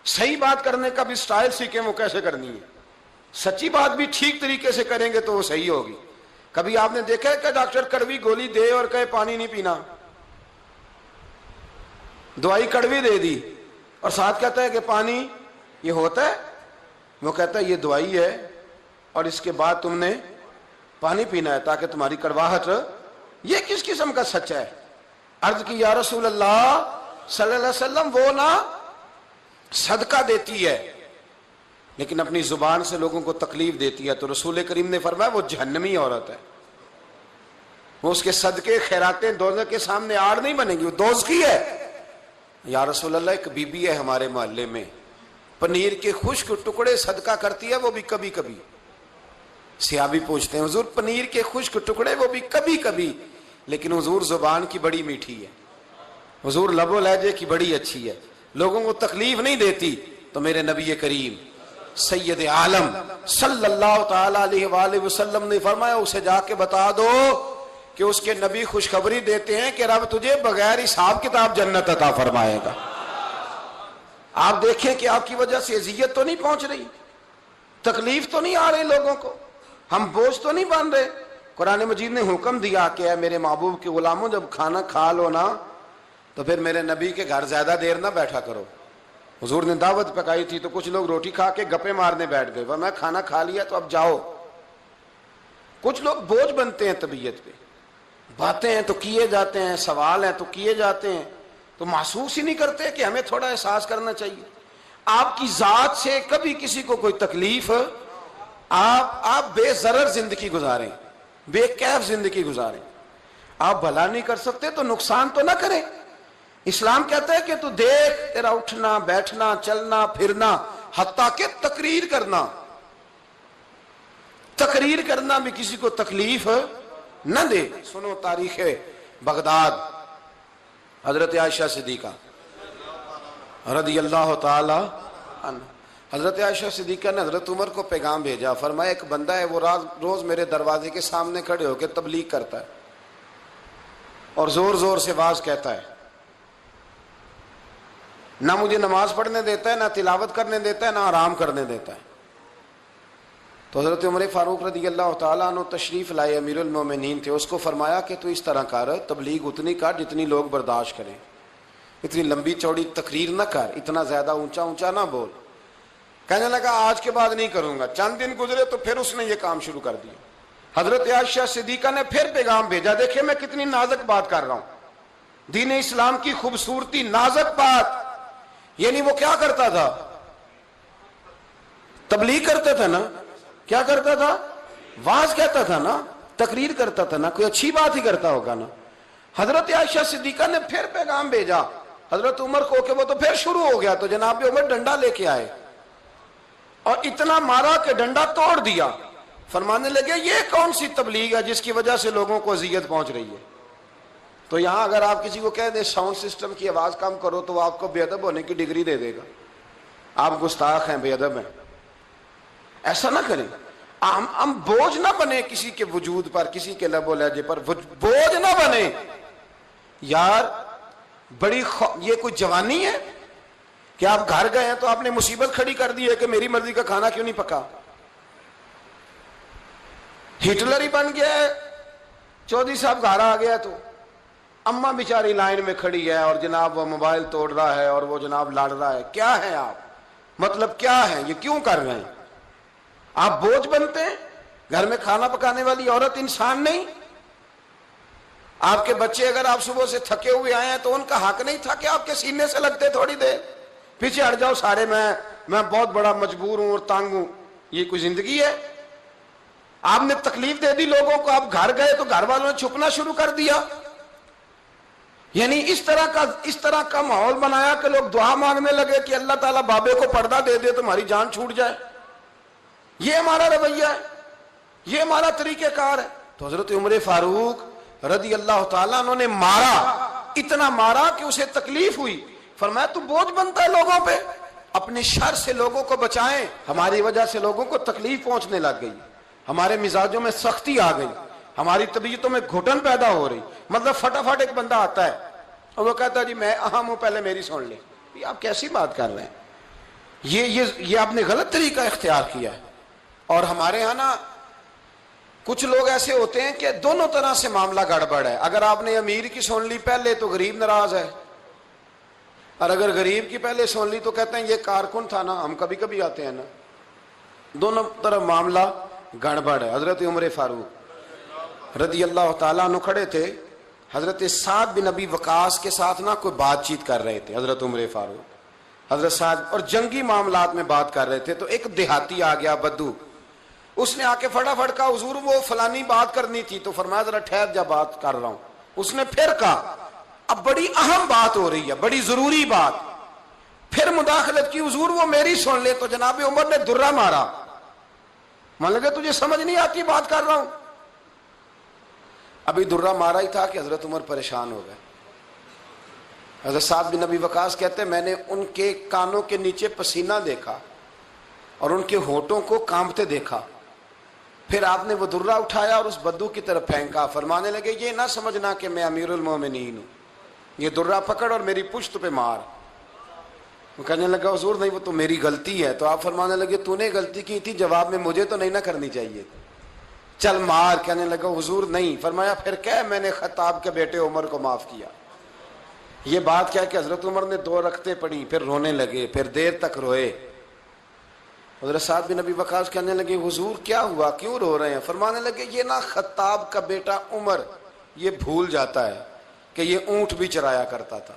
صحیح بات کرنے کا بھی سٹائل سیکھیں، وہ کیسے کرنی ہے۔ سچی بات بھی ٹھیک طریقے سے کریں گے تو وہ صحیح ہوگی۔ کبھی آپ نے دیکھا ہے کہ ڈاکٹر کڑوی گولی دے اور کہے پانی نہیں پینا، دوائی کڑوی دے دی اور ساتھ کہتا ہے کہ پانی یہ ہوتا ہے، وہ کہتا ہے یہ دوائی ہے اور اس کے بعد تم نے پانی پینا ہے تاکہ تمہاری کڑواہٹ، یہ کس قسم کا سچ ہے؟ عرض کی یا رسول اللہ صلی اللہ علیہ وسلم وہ نہ صدقہ دیتی ہے لیکن اپنی زبان سے لوگوں کو تکلیف دیتی ہے، تو رسول کریم نے فرمایا وہ جہنمی عورت ہے، وہ اس کے صدقے خیراتیں دوزخ کے سامنے آڑ نہیں بنے گی، وہ دوزخی ہے۔ یا رسول اللہ ایک بی بی ہے ہمارے محلے میں، پنیر کے خشک ٹکڑے صدقہ کرتی ہے، وہ بھی کبھی کبھی۔ صحابی پوچھتے ہیں حضور پنیر کے خشک ٹکڑے وہ بھی کبھی کبھی، لیکن حضور زبان کی بڑی میٹھی ہے، حضور لب و لہجے کی بڑی اچھی ہے، لوگوں کو تکلیف نہیں دیتی۔ تو میرے نبی کریم سید عالم صلی اللہ تعالی علیہ وآلہ وسلم نے فرمایا اسے جا کے بتا دو کہ اس کے نبی خوشخبری دیتے ہیں کہ رب تجھے بغیر حساب کتاب جنت عطا فرمائے گا۔ آپ دیکھیں کہ آپ کی وجہ سے اذیت تو نہیں پہنچ رہی، تکلیف تو نہیں آ رہی لوگوں کو، ہم بوجھ تو نہیں بن رہے۔ قرآن مجید نے حکم دیا کہ اے میرے محبوب کے غلاموں جب کھانا کھا لو نا تو پھر میرے نبی کے گھر زیادہ دیر نہ بیٹھا کرو۔ حضور نے دعوت پکائی تھی تو کچھ لوگ روٹی کھا کے گپے مارنے بیٹھ گئے، میں کھانا کھا لیا تو اب جاؤ۔ کچھ لوگ بوجھ بنتے ہیں طبیعت پہ، باتیں ہیں تو کیے جاتے ہیں، سوال ہیں تو کیے جاتے ہیں، تو محسوس ہی نہیں کرتے کہ ہمیں تھوڑا احساس کرنا چاہیے۔ آپ کی ذات سے کبھی کسی کو کوئی تکلیف، آپ بے ضرر زندگی گزاریں، بے کیف زندگی گزاریں۔ آپ بھلا نہیں کر سکتے تو نقصان تو نہ کریں۔ اسلام کہتا ہے کہ تو دیکھ، تیرا اٹھنا بیٹھنا چلنا پھرنا حتیٰ کہ تقریر کرنا بھی کسی کو تکلیف نہ دے۔ سنو تاریخ بغداد، حضرت عائشہ صدیقہ رضی اللہ تعالی عنہ، حضرت عائشہ صدیقہ نے حضرت عمر کو پیغام بھیجا، فرمایا ایک بندہ ہے وہ روز میرے دروازے کے سامنے کھڑے ہو کے تبلیغ کرتا ہے اور زور زور سے واز کہتا ہے، نہ مجھے نماز پڑھنے دیتا ہے، نہ تلاوت کرنے دیتا ہے، نہ آرام کرنے دیتا ہے۔ تو حضرت عمر فاروق رضی اللہ تعالیٰ عنہ تشریف لائے، امیر المومنین تھے، اس کو فرمایا کہ تو اس طرح کر، تبلیغ اتنی کر جتنی لوگ برداشت کریں، اتنی لمبی چوڑی تقریر نہ کر، اتنا زیادہ اونچا نہ بول۔ کہنے لگا آج کے بعد نہیں کروں گا۔ چند دن گزرے تو پھر اس نے یہ کام شروع کر دیا۔ حضرت عائشہ صدیقہ نے پھر پیغام بھیجا، دیکھیں میں کتنی نازک بات کر رہا ہوں، دین اسلام کی خوبصورتی، نازک بات۔ یعنی وہ کیا کرتا تھا؟ تبلیغ کرتا تھا نا، کیا کرتا تھا؟ واز کہتا تھا نا، تقریر کرتا تھا نا، کوئی اچھی بات ہی کرتا ہوگا نا۔ حضرت عائشہ صدیقہ نے پھر پیغام بھیجا حضرت عمر کو کہ وہ تو پھر شروع ہو گیا، تو جناب عمر ڈنڈا لے کے آئے اور اتنا مارا کہ ڈنڈا توڑ دیا۔ فرمانے لگے یہ کون سی تبلیغ ہے جس کی وجہ سے لوگوں کو اذیت پہنچ رہی ہے؟ تو یہاں اگر آپ کسی کو کہہ دیں ساؤنڈ سسٹم کی آواز کم کرو تو وہ آپ کو بے ادب ہونے کی ڈگری دے دے گا، آپ گستاخ ہیں، بے ادب ہیں۔ ایسا نہ کریں، ہم بوجھ نہ بنے کسی کے وجود پر، کسی کے لب و لہجے پر بوجھ نہ بنے یار۔ یہ کوئی جوانی ہے کہ آپ گھر گئے ہیں تو آپ نے مصیبت کھڑی کر دی ہے کہ میری مرضی کا کھانا کیوں نہیں پکا؟ ہٹلر ہی بن گیا ہے۔ چودھری صاحب گھر آ گیا تو اماں بیچاری لائن میں کھڑی ہے اور جناب وہ موبائل توڑ رہا ہے اور وہ جناب لڑ رہا ہے۔ کیا ہے آپ؟ مطلب کیا ہے؟ یہ کیوں کر رہے ہیں؟ آپ بوجھ بنتے ہیں؟ گھر میں کھانا پکانے والی عورت انسان نہیں؟ آپ کے بچے اگر آپ صبح سے تھکے ہوئے آئے ہیں تو ان کا حق نہیں تھا کہ آپ کے سینے سے لگتے تھوڑی دیر؟ پیچھے ہٹ جاؤ سارے، میں بہت بڑا مجبور ہوں اور تانگ ہوں۔ یہ کوئی زندگی ہے؟ آپ نے تکلیف دے دی لوگوں کو، آپ گھر گئے تو گھر والوں نے چھپنا شروع کر دیا۔ یعنی اس طرح کا ماحول بنایا کہ لوگ دعا مانگنے لگے کہ اللہ تعالیٰ بابے کو پردہ دے دے تو ہماری جان چھوٹ جائے۔ یہ ہمارا رویہ ہے، یہ ہمارا طریقہ کار ہے۔ تو حضرت عمر فاروق رضی اللہ تعالیٰ انہوں نے مارا، اتنا مارا کہ اسے تکلیف ہوئی۔ فرمایا تو بوجھ بنتا ہے لوگوں پہ، اپنے شر سے لوگوں کو بچائیں۔ ہماری وجہ سے لوگوں کو تکلیف پہنچنے لگ گئی، ہمارے مزاجوں میں سختی آ گئی، ہماری طبیعتوں میں گھٹن پیدا ہو رہی۔ مطلب فٹافٹ ایک بندہ آتا ہے اور وہ کہتا ہے جی میں اہم ہوں، پہلے میری سن لے۔ یہ آپ کیسی بات کر رہے ہیں؟ یہ آپ نے غلط طریقہ اختیار کیا ہے۔ اور ہمارے ہاں نا کچھ لوگ ایسے ہوتے ہیں کہ دونوں طرح سے معاملہ گڑبڑ ہے۔ اگر آپ نے امیر کی سن لی پہلے تو غریب ناراض ہے، اور اگر غریب کی پہلے سن لی تو کہتے ہیں یہ کارکن تھا نا، ہم کبھی کبھی آتے ہیں نا۔ دونوں طرف معاملہ گڑبڑ ہے۔ حضرت عمر فاروق رضی اللہ تعالیٰ عنہ کھڑے تھے، حضرت سعد بن ابی وقاص کے ساتھ نا کوئی بات چیت کر رہے تھے۔ حضرت عمر فاروق حضرت سعد اور جنگی معاملات میں بات کر رہے تھے، تو ایک دیہاتی آ گیا بدو، اس نے آ کے فٹافٹ کہا حضور وہ فلانی بات کرنی تھی، تو فرمایا ذرا ٹھہر جا بات کر رہا ہوں۔ اس نے پھر کہا اب بڑی اہم بات ہو رہی ہے، بڑی ضروری بات، پھر مداخلت کی حضور وہ میری سن لے۔ تو جناب عمر نے درہ مارا، مان لگے تجھے سمجھ نہیں آتی بات کر رہا ہوں؟ ابھی درہ مارا ہی تھا کہ حضرت عمر پریشان ہو گئے۔ حضرت سعد بن ابی وقاص کہتے ہیں میں نے ان کے کانوں کے نیچے پسینہ دیکھا اور ان کے ہونٹوں کو کانپتے دیکھا. پھر آپ نے وہ درہ اٹھایا اور اس بدو کی طرف پھینکا. فرمانے لگے یہ نہ سمجھنا کہ میں امیر المومنین ہوں, یہ درہ پکڑ اور میری پشت پہ مار. وہ کہنے لگا حضور نہیں, وہ تو میری غلطی ہے. تو آپ فرمانے لگے تو نے غلطی کی تھی, جواب میں مجھے تو نہیں نہ کرنی چاہیے, چل مار. کہنے لگا حضور نہیں. فرمایا پھر کہہ میں نے خطاب کے بیٹے عمر کو معاف کیا. یہ بات کیا کہ حضرت عمر نے 2 رکعتیں پڑھی, پھر رونے لگے, پھر دیر تک روئے. حضرت سعد بن ابی وقاص کہنے لگے حضور کیا ہوا, کیوں رو رہے ہیں؟ فرمانے لگے یہ نا خطاب کا بیٹا عمر یہ بھول جاتا ہے کہ یہ اونٹ بھی چرایا کرتا تھا,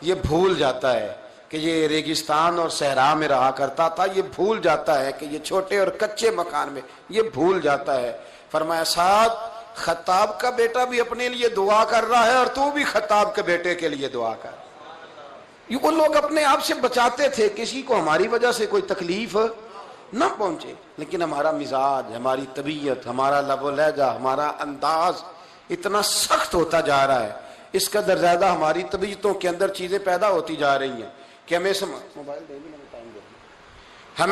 یہ بھول جاتا ہے کہ یہ ریگستان اور صحرا میں رہا کرتا تھا, یہ بھول جاتا ہے کہ یہ چھوٹے اور کچے مکان میں, یہ بھول جاتا ہے. فرمایا سعد خطاب کا بیٹا بھی اپنے لیے دعا کر رہا ہے اور تو بھی خطاب کے بیٹے کے لیے دعا کر. وہ لوگ اپنے آپ سے بچاتے تھے کسی کو ہماری وجہ سے کوئی تکلیف نہ پہنچے, لیکن ہمارا مزاج, ہماری طبیعت, ہمارا لب و لہجہ, ہمارا انداز اتنا سخت ہوتا جا رہا ہے, اس قدر زیادہ ہماری طبیعتوں کے اندر چیزیں پیدا ہوتی جا رہی ہیں کہ ہمیں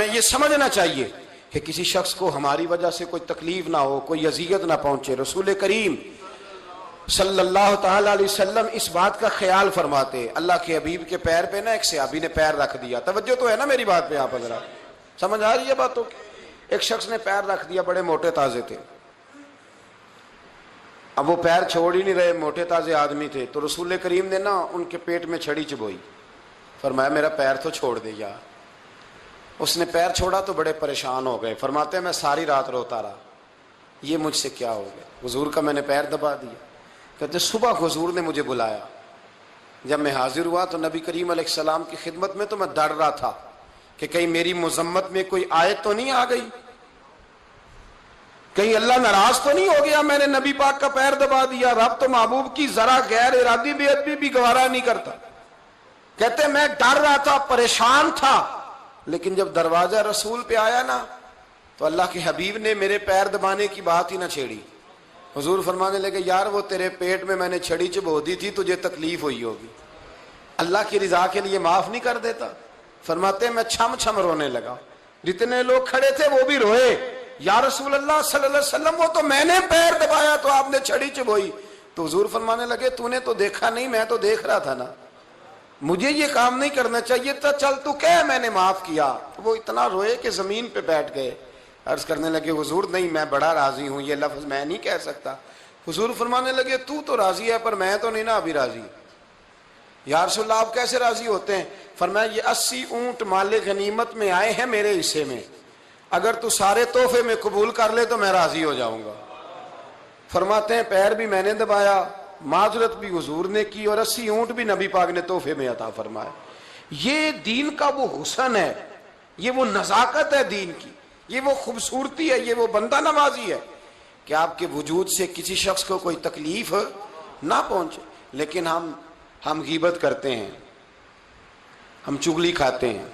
یہ سمجھنا چاہیے کہ کسی شخص کو ہماری وجہ سے کوئی تکلیف نہ ہو, کوئی اذیت نہ پہنچے. رسول کریم صلی اللہ تعالی علیہ وسلم اس بات کا خیال فرماتے. اللہ کے حبیب کے پیر پہ نا ایک صحابی نے پیر رکھ دیا. توجہ تو ہے نا میری بات پہ, آپ حضرات سمجھ آ رہی ہے باتوں کی؟ ایک شخص نے پیر رکھ دیا, بڑے موٹے تازے تھے. اب وہ پیر چھوڑ ہی نہیں رہے, موٹے تازے آدمی تھے. تو رسول کریم نے نا ان کے پیٹ میں چھڑی چبوئی. فرمایا میرا پیر تو چھوڑ دے یار. اس نے پیر چھوڑا تو بڑے پریشان ہو گئے. فرماتے ہیں میں ساری رات روتا رہا, یہ مجھ سے کیا ہو گیا, حضور کا میں نے پیر دبا دیا. کہتے صبح حضور نے مجھے بلایا, جب میں حاضر ہوا تو نبی کریم علیہ السلام کی خدمت میں تو میں ڈر رہا تھا کہ کہیں میری مذمت میں کوئی آیت تو نہیں آ گئی, کہیں اللہ ناراض تو نہیں ہو گیا, میں نے نبی پاک کا پیر دبا دیا. رب تو محبوب کی ذرا غیر ارادی بے ادبی بھی گوارا نہیں کرتا. کہتے میں ڈر رہا تھا, پریشان تھا, لیکن جب دروازہ رسول پہ آیا نا تو اللہ کے حبیب نے میرے پیر دبانے کی بات ہی نہ چھیڑی. حضور فرمانے لگے یار وہ تیرے پیٹ میں نے چھڑی چبو دی تھی, تجھے تکلیف ہوئی ہوگی, اللہ کی رضا کے لیے معاف نہیں کر دیتا. فرماتے ہیں میں چھم چھم رونے لگا, جتنے لوگ کھڑے تھے وہ بھی روئے. یا رسول اللہ صلی اللہ علیہ وسلم وہ تو میں نے پیر دبایا تو آپ نے چھڑی چبوئی. تو حضور فرمانے لگے تو نے تو دیکھا نہیں, میں تو دیکھ رہا تھا نا, مجھے یہ کام نہیں کرنا چاہیے تھا, چل تو کہہ میں نے معاف کیا. وہ اتنا روئے کہ زمین پہ بیٹھ گئے. عرض کرنے لگے حضور نہیں میں بڑا راضی ہوں, یہ لفظ میں نہیں کہہ سکتا. حضور فرمانے لگے تو راضی ہے پر میں تو نہیں نا ابھی راضی. یا رسول اللہ آپ کیسے راضی ہوتے ہیں؟ فرمایا یہ 80 اونٹ مال غنیمت میں آئے ہیں میرے حصے میں, اگر تو سارے تحفے میں قبول کر لے تو میں راضی ہو جاؤں گا. فرماتے ہیں پیر بھی میں نے دبایا, معذرت بھی حضور نے کی, اور 80 اونٹ بھی نبی پاک نے تحفے میں عطا فرمایا. یہ دین کا وہ حسن ہے, یہ وہ نزاکت ہے دین کی, یہ وہ خوبصورتی ہے, یہ وہ بندہ نوازی ہے کہ آپ کے وجود سے کسی شخص کو کوئی تکلیف نہ پہنچے. لیکن ہم غیبت کرتے ہیں, ہم چغلی کھاتے ہیں,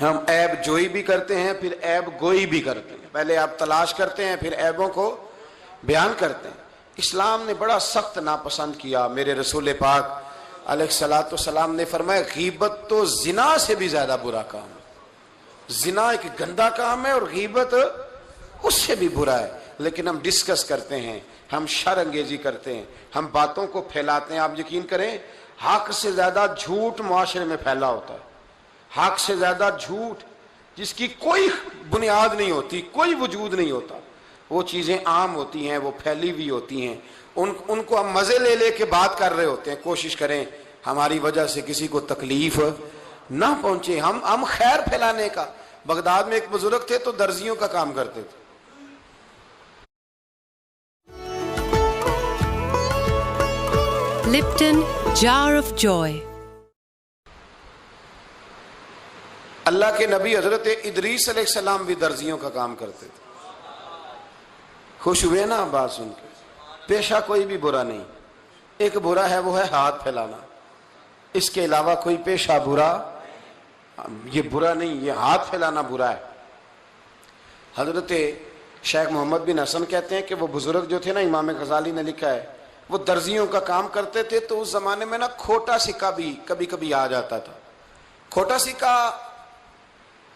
ہم عیب جوئی بھی کرتے ہیں, پھر عیب گوئی بھی کرتے ہیں. پہلے آپ تلاش کرتے ہیں, پھر عیبوں کو بیان کرتے ہیں. اسلام نے بڑا سخت ناپسند کیا. میرے رسول پاک علیہ الصلوۃ والسلام نے فرمایا غیبت تو زنا سے بھی زیادہ برا کام ہے. زنا ایک گندا کام ہے اور غیبت اس سے بھی برا ہے. لیکن ہم ڈسکس کرتے ہیں, ہم شر انگیزی کرتے ہیں, ہم باتوں کو پھیلاتے ہیں. آپ یقین کریں حق سے زیادہ جھوٹ معاشرے میں پھیلا ہوتا ہے. حق سے زیادہ جھوٹ جس کی کوئی بنیاد نہیں ہوتی, کوئی وجود نہیں ہوتا, وہ چیزیں عام ہوتی ہیں, وہ پھیلی ہوئی ہوتی ہیں. ان کو ہم مزے لے لے کے بات کر رہے ہوتے ہیں. کوشش کریں ہماری وجہ سے کسی کو تکلیف نہ پہنچے, ہم خیر پھیلانے کا. بغداد میں ایک بزرگ تھے تو درزیوں کا کام کرتے تھے. لپٹن جار آف جوائے. اللہ کے نبی حضرت ادریس علیہ السلام بھی درزیوں کا کام کرتے تھے. خوش ہوئے نا بات سن کے؟ پیشہ کوئی بھی برا نہیں, ایک برا ہے وہ ہے ہاتھ پھیلانا. اس کے علاوہ کوئی پیشہ برا یہ برا نہیں, یہ ہاتھ پھیلانا برا ہے. حضرت شیخ محمد بن حسن کہتے ہیں کہ وہ بزرگ جو تھے نا, امام غزالی نے لکھا ہے, وہ درزیوں کا کام کرتے تھے. تو اس زمانے میں نا کھوٹا سکہ بھی کبھی کبھی آ جاتا تھا. کھوٹا سکہ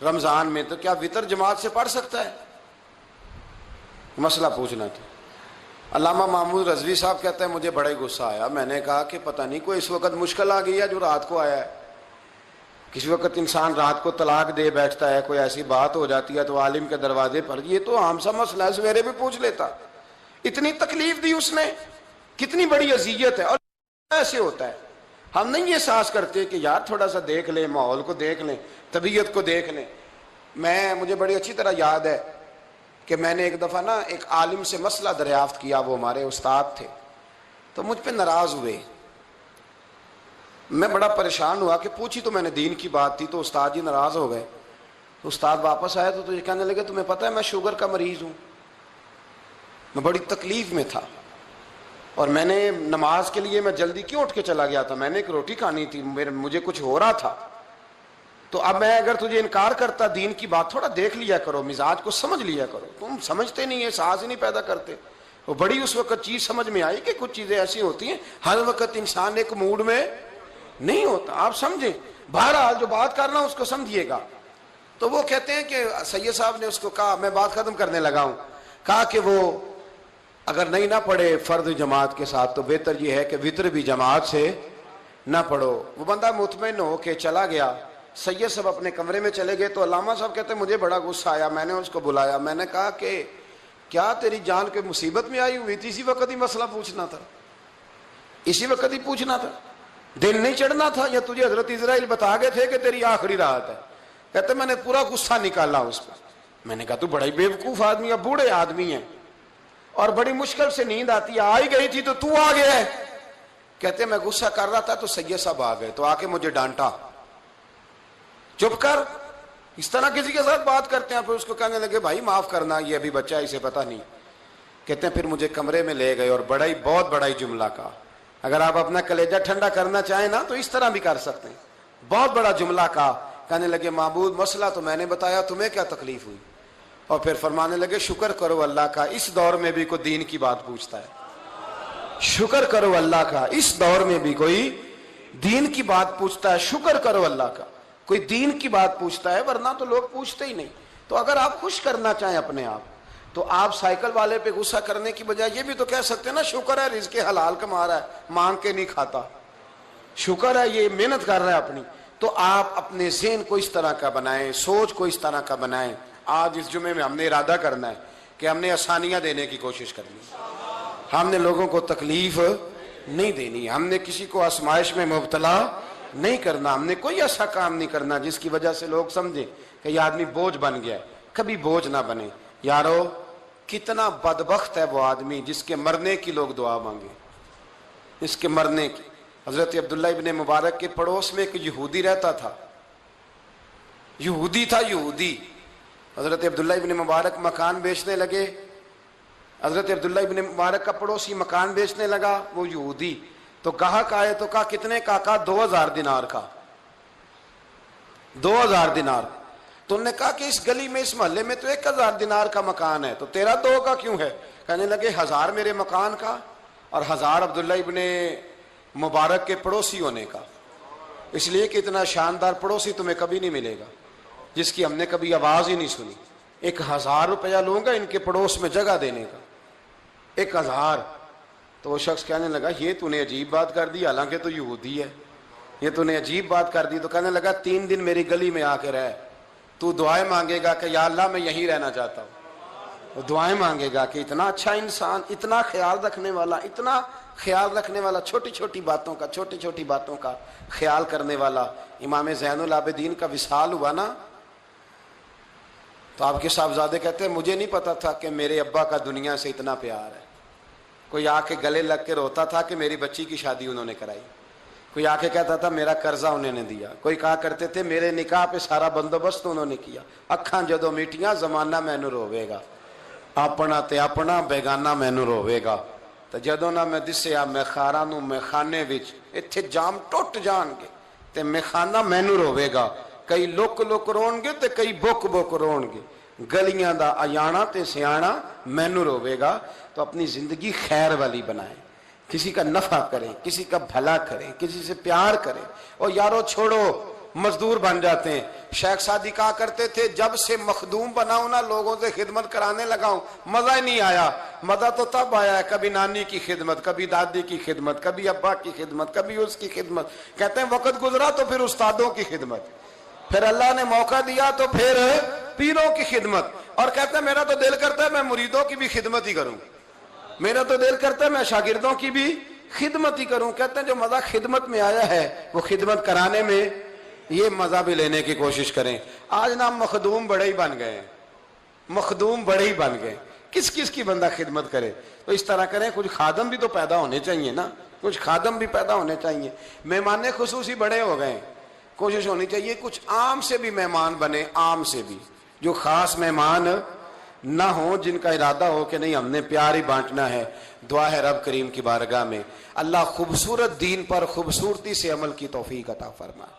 رمضان میں، تو کیا وطر جماعت سے پڑھ سکتا ہے؟ مسئلہ پوچھنا تھا۔ علامہ محمود رضوی صاحب کہتے ہیں مجھے بڑا ہی غصہ آیا، میں نے کہا کہ پتہ نہیں کوئی اس وقت مشکل آ گئی ہے جو رات کو آیا ہے۔ کسی وقت انسان رات کو طلاق دے بیٹھتا ہے، کوئی ایسی بات ہو جاتی ہے تو عالم کے دروازے پر، یہ تو عام سا مسئلہ ہے، سویرے بھی پوچھ لیتا۔ اتنی تکلیف دی اس نے، کتنی بڑی اذیت ہے، اور ایسے ہوتا ہے۔ ہم نہیں احساس کرتے کہ یار تھوڑا سا دیکھ لیں، ماحول کو دیکھ لیں، طبیعت کو دیکھ لیں۔ مجھے بڑی اچھی طرح یاد ہے کہ میں نے ایک دفعہ ایک عالم سے مسئلہ دریافت کیا، وہ ہمارے استاد تھے، تو مجھ پہ ناراض ہوئے۔ میں بڑا پریشان ہوا کہ پوچھی تو میں نے دین کی بات تھی، تو استاد جی ناراض ہو گئے۔ تو استاد واپس آئے تو یہ کہنے لگے تمہیں پتہ ہے میں شوگر کا مریض ہوں۔ میں بڑی تکلیف میں تھا، اور میں نے نماز کے لیے میں جلدی کیوں اٹھ کے چلا گیا تھا، میں نے ایک روٹی کھانی تھی، مجھے کچھ ہو رہا تھا۔ تو اب میں اگر تجھے انکار کرتا، دین کی بات تھوڑا دیکھ لیا کرو، مزاج کو سمجھ لیا کرو، تم سمجھتے نہیں ہیں، ساز ہی نہیں پیدا کرتے۔ وہ بڑی اس وقت چیز سمجھ میں آئی کہ کچھ چیزیں ایسی ہوتی ہیں ہر وقت انسان ایک موڈ میں نہیں ہوتا، آپ سمجھیں۔ بہرحال جو بات کرنا اس کو سمجھیے گا۔ تو وہ کہتے ہیں کہ سید صاحب نے اس کو کہا، میں بات ختم کرنے لگا ہوں، کہا کہ وہ اگر نہیں نہ پڑھے فرض جماعت کے ساتھ تو بہتر یہ ہے کہ وطر بھی جماعت سے نہ پڑھو۔ وہ بندہ مطمئن ہو کے چلا گیا۔ سید صاحب اپنے کمرے میں چلے گئے تو علامہ صاحب کہتے ہیں مجھے بڑا غصہ آیا، میں نے اس کو بلایا، میں نے کہا کہ کیا تیری جان کے مصیبت میں آئی ہوئی تھی؟ اسی وقت ہی مسئلہ پوچھنا تھا، اسی وقت ہی پوچھنا تھا، دل نہیں چڑھنا تھا، یا تجھے حضرت اسرائیل بتا گئے تھے کہ تیری آخری رات ہے؟ کہتے میں نے پورا غصہ نکالا اس پر۔ میں نے کہا تو بڑا ہی بیوقوف آدمی ہے، بوڑھے آدمی ہیں، اور بڑی مشکل سے نیند آتی ہے، آئی گئی تھی تو آ گیا ہے۔ کہتے میں غصہ کر رہا تھا تو سید صاحب آ گئے، تو آ کے مجھے ڈانٹا، چپ کر، اس طرح کسی کے ساتھ بات کرتے ہیں۔ پھر اس کو کہنے لگے بھائی معاف کرنا، یہ ابھی بچہ ہے، اسے پتہ نہیں۔ کہتے ہیں پھر مجھے کمرے میں لے گئے اور بہت بڑا ہی جملہ کہا۔ اگر آپ اپنا کلیجہ ٹھنڈا کرنا چاہیں نا تو اس طرح بھی کر سکتے ہیں۔ بہت بڑا جملہ کہا، کہنے لگے معبود مسئلہ تو میں نے بتایا، تمہیں کیا تکلیف ہوئی؟ اور پھر فرمانے لگے شکر کرو اللہ کا، اس دور میں بھی کوئی دین کی بات پوچھتا ہے۔ شکر کرو اللہ کا، اس دور میں بھی کوئی دین کی بات پوچھتا ہے، شکر کرو اللہ کا، کوئی دین کی بات پوچھتا ہے، ورنہ تو لوگ پوچھتے ہی نہیں۔ تو اگر آپ خوش کرنا چاہیں اپنے آپ تو آپ سائیکل والے پہ غصہ کرنے کی بجائے یہ بھی تو کہہ سکتے ہیں نا شکر ہے رزق حلال کما رہا ہے، مانگ کے نہیں کھاتا، شکر ہے یہ محنت کر رہا ہے اپنی۔ تو آپ اپنے ذہن کو اس طرح کا بنائیں، سوچ کو اس طرح کا بنائیں۔ آج اس جمعے میں ہم نے ارادہ کرنا ہے کہ ہم نے آسانیاں دینے کی کوشش کرنی، ہم نے لوگوں کو تکلیف نہیں دینی، ہم نے کسی کو آزمائش میں مبتلا نہیں کرنا، ہم نے کوئی ایسا کام نہیں کرنا جس کی وجہ سے لوگ سمجھیں کہ یہ آدمی بوجھ بن گیا ہے۔ کبھی بوجھ نہ بنے۔ یارو کتنا بدبخت ہے وہ آدمی جس کے مرنے کی لوگ دعا مانگے، اس کے مرنے کی۔ حضرت عبداللہ ابن مبارک کے پڑوس میں ایک یہودی رہتا تھا، یہودی تھا، یہودی۔ حضرت عبداللہ ابن مبارک مکان بیچنے لگے، حضرت عبداللہ ابن مبارک کا پڑوسی مکان بیچنے لگا، وہ یہودی۔ تو گاہک آئے تو کہا کتنے کا؟ کہا 2000 دینار کا، 2000 دینار۔ تو انہوں نے کہا کہ اس گلی میں اس محلے میں تو 1000 دینار کا مکان ہے، تو تیرا 2 کا کیوں ہے؟ کہنے لگے 1000 میرے مکان کا اور 1000 عبداللہ ابن مبارک کے پڑوسی ہونے کا، اس لیے کہ اتنا شاندار پڑوسی تمہیں کبھی نہیں ملے گا جس کی ہم نے کبھی آواز ہی نہیں سنی۔ 1000 روپیہ لوں گا ان کے پڑوس میں جگہ دینے کا، 1000۔ تو وہ شخص کہنے لگا یہ تو نے عجیب بات کر دی، حالانکہ تو یہودی ہے، یہ تو نے عجیب بات کر دی۔ تو کہنے لگا 3 دن میری گلی میں آ کے رہ، تو دعائیں مانگے گا کہ یا اللہ میں یہیں رہنا چاہتا ہوں، وہ دعائیں مانگے گا کہ اتنا اچھا انسان، اتنا خیال رکھنے والا، اتنا خیال رکھنے والا، چھوٹی چھوٹی باتوں کا خیال کرنے والا۔ امام زین العابدین کا وصال ہوا نا، تو آپ کے صاحبزادے کہتے ہیں مجھے نہیں پتا تھا کہ میرے ابا کا دنیا سے اتنا پیار ہے۔ کوئی آ کے گلے لگ کے روتا تھا کہ میری بچی کی شادی انہوں نے کرائی، کوئی آ کے کہتا تھا میرا قرضہ انہوں نے دیا، کوئی کہا کرتے تھے میرے نکاح پہ سارا بندوبست انہوں نے کیا۔ اکھاں جدوں میٹیاں زمانہ مینوں روے گا، اپنا تے اپنا بیگانہ مینوں روے گا، تے جدوں نہ میں دسیا میں خاراں نوں میں خانے وچ ایتھے جام ٹوٹ جان گے تے میں خانہ مینوں روے گا۔ کئی لک لک رون گے تے کئی بک بک رون گے، گلیاں دا ایانا تے سیانا مینوں روے گا۔ تو اپنی زندگی خیر والی بنائیں، کسی کا نفع کریں، کسی کا بھلا کریں، کسی سے پیار کریں۔ اور یارو چھوڑو مزدور بن جاتے ہیں. شیخ سعدی کہا کرتے تھے جب سے مخدوم بنا ہوں نا, لوگوں سے خدمت کرانے لگا ہوں, مزہ ہی نہیں آیا. مزہ تو تب آیا ہے کبھی نانی کی خدمت, کبھی دادی کی خدمت, کبھی ابا کی خدمت, کبھی اس کی خدمت. کہتے ہیں وقت گزرا تو پھر استادوں کی خدمت, پھر اللہ نے موقع دیا تو پھر پیروں کی خدمت. اور کہتے ہیں میرا تو دل کرتا ہے میں مریدوں کی بھی خدمت ہی کروں, میرا تو دل کرتا ہے میں شاگردوں کی بھی خدمت ہی کروں. کہتے ہیں جو مزہ خدمت میں آیا ہے وہ خدمت کرانے میں, یہ مزہ بھی لینے کی کوشش کریں. آج نا مخدوم بڑے ہی بن گئے ہیں, مخدوم بڑے ہی بن گئے. کس کس کی بندہ خدمت کرے؟ تو اس طرح کریں, کچھ خادم بھی تو پیدا ہونے چاہیے نا, کچھ خادم بھی پیدا ہونے چاہیے. مہمان خصوصی بڑے ہو گئے, کوشش ہونی چاہیے کچھ عام سے بھی مہمان بنے, عام سے بھی, جو خاص مہمان نہ ہوں, جن کا ارادہ ہو کہ نہیں ہم نے پیار ہی بانٹنا ہے. دعا ہے رب کریم کی بارگاہ میں اللہ خوبصورت دین پر خوبصورتی سے عمل کی توفیق عطا فرمائے.